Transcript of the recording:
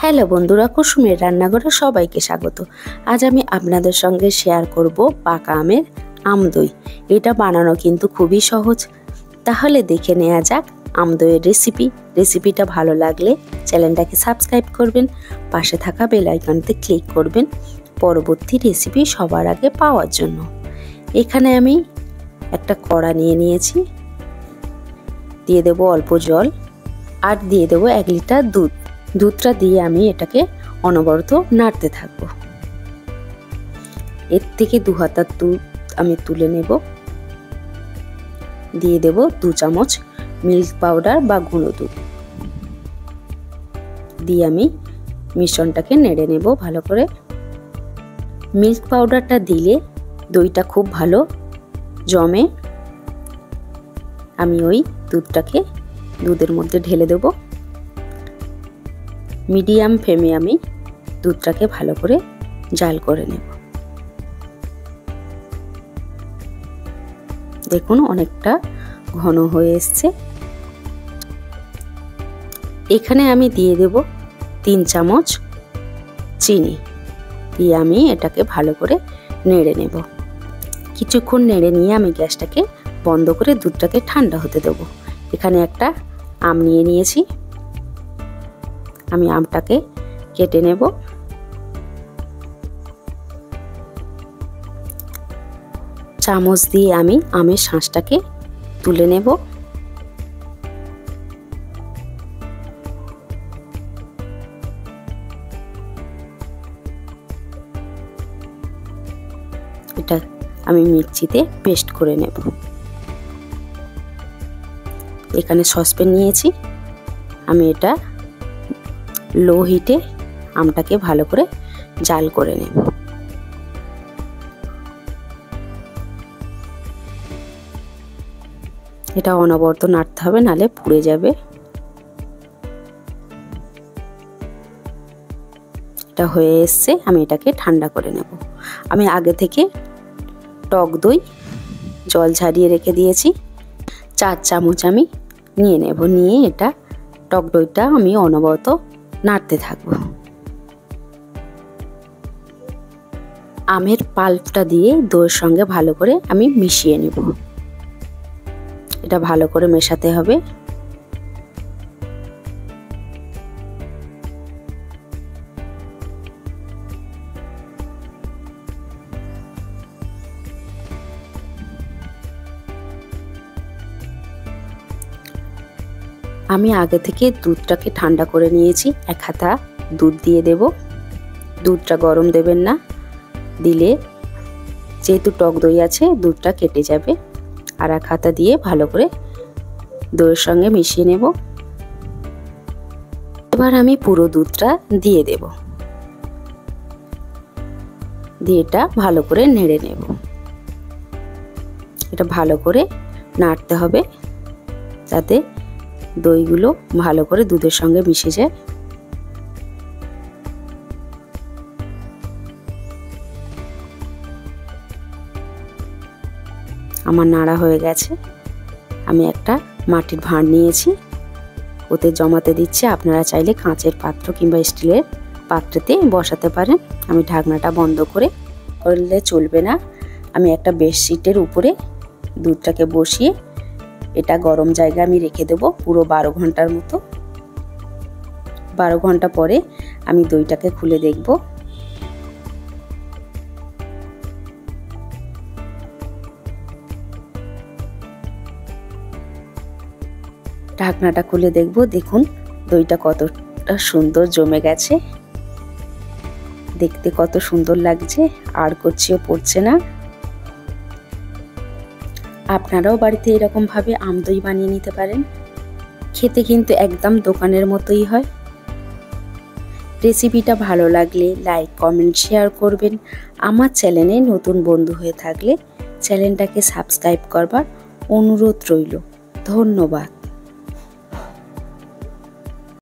Hello বন্ধুরা, কুসুমের রান্নাঘরে সবাইকে স্বাগত। আজ আমি আপনাদের সঙ্গে শেয়ার করব পাকা আমের আমদই। এটা বানানো কিন্তু খুবই সহজ। তাহলে দেখে নেওয়া যাক আমদইয়ের রেসিপিটা ভালো লাগলে চ্যানেলটাকে সাবস্ক্রাইব করবেন, পাশে থাকা বেল আইকনতে ক্লিক করবেন পরবর্তী রেসিপি সবার আগে পাওয়ার জন্য। এখানে আমি একটা কড়া নিয়ে নিয়েছি, দিয়ে দেব অল্প জল আর দিয়ে দেব 1 লিটার দুধটা দিয়ে আমি এটাকে অনবরত নাড়তে থাকবো। এর থেকে 2 হাতা দুধ আমি তুলে নেব, দিয়ে দেব 2 চামচ মিল্ক পাউডার বা গুঁড়ো দুধ, দিয়ে আমি মিশ্রণটাকে নেড়ে নেব ভালো করে। মিল্ক পাউডারটা দিলে দইটা খুব ভালো জমে। আমি ওই দুধটাকে দুধের মধ্যে ঢেলে দেব। মিডিয়াম ফ্লেমে আমি দুধটাকে ভালো করে জাল করে নেব। দেখুন অনেকটা ঘন হয়ে এসছে। এখানে আমি দিয়ে দেব 3 চামচ চিনি, দিয়ে আমি এটাকে ভালো করে নেড়ে নেব। কিছুক্ষণ নেড়ে নিয়ে আমি গ্যাসটাকে বন্ধ করে দুধটাকে ঠান্ডা হতে দেব। এখানে একটা আম নিয়ে নিয়েছি, আমি আমটাকে কেটে নেব। চামচ দিয়ে আমি আমের শাঁসটাকে তুলে নেব। এটা আমি মিক্সিতে পেস্ট করে নেব। এখানে সসপ্যান নিয়েছি, আমি এটা লো হিটে আমটাকে ভালো করে জাল করে নেব। এটা অনবরত নাড়তে হবে, নালে পুড়ে যাবে। এটা হয়ে এসছে, আমি এটাকে ঠান্ডা করে নেব। আমি আগে থেকে টক দই জল ঝারিয়ে রেখে দিয়েছি, 4 চামচ আমি নিয়ে নেব। নিয়ে এটা টক দইটা আমি অনবরত নাড়তে থাকবো। আমের পাল্পটা দিয়ে দইয়ের সঙ্গে ভালো করে আমি মিশিয়ে নেব। এটা ভালো করে মেশাতে হবে। আমি আগে থেকে দুধটাকে ঠান্ডা করে নিয়েছি। 1 হাতা দুধ দিয়ে দেব। দুধটা গরম দেবেন না, দিলে যেহেতু টক দই আছে দুধটা কেটে যাবে। আর 1 হাতা দিয়ে ভালো করে দইয়ের সঙ্গে মিশিয়ে নেব। এবার আমি পুরো দুধটা দিয়ে দেব, দিয়ে এটা ভালো করে নেড়ে নেব। এটা ভালো করে নাড়তে হবে যাতে দইগুলো ভালো করে দুধের সঙ্গে মিশে যায়। আমার নাড়া হয়ে গেছে। আমি একটা মাটির ভাঁড় নিয়েছি, ওতে জমাতে দিচ্ছি। আপনারা চাইলে কাঁচের পাত্র কিংবা স্টিলের পাত্রেতে বসাতে পারেন। আমি ঢাকনাটা বন্ধ করলে চলবে না। আমি একটা বেডশিটের উপরে দুধটাকে বসিয়ে এটা গরম জায়গায় আমি রেখে দেব পুরো 12 ঘন্টার মতো। 12 ঘন্টা পরে আমি দইটাকে খুলে দেখব। ঢাকনাটা খুলে দেখব, দেখুন দইটা কতটা সুন্দর জমে গেছে। দেখতে কত সুন্দর লাগছে, আর করছিও পড়ছে না। আপনারাও বাড়িতে এরকম ভাবে আম দই বানিয়ে নিতে পারেন। খেতে কিন্তু একদম দোকানের মতোই হয়। রেসিপিটা ভালো লাগলে লাইক, কমেন্ট, শেয়ার করবেন। আমার চ্যানেলে নতুন বন্ধু হয়ে থাকলে চ্যানেলটাকে সাবস্ক্রাইব করবার অনুরোধ রইল। ধন্যবাদ।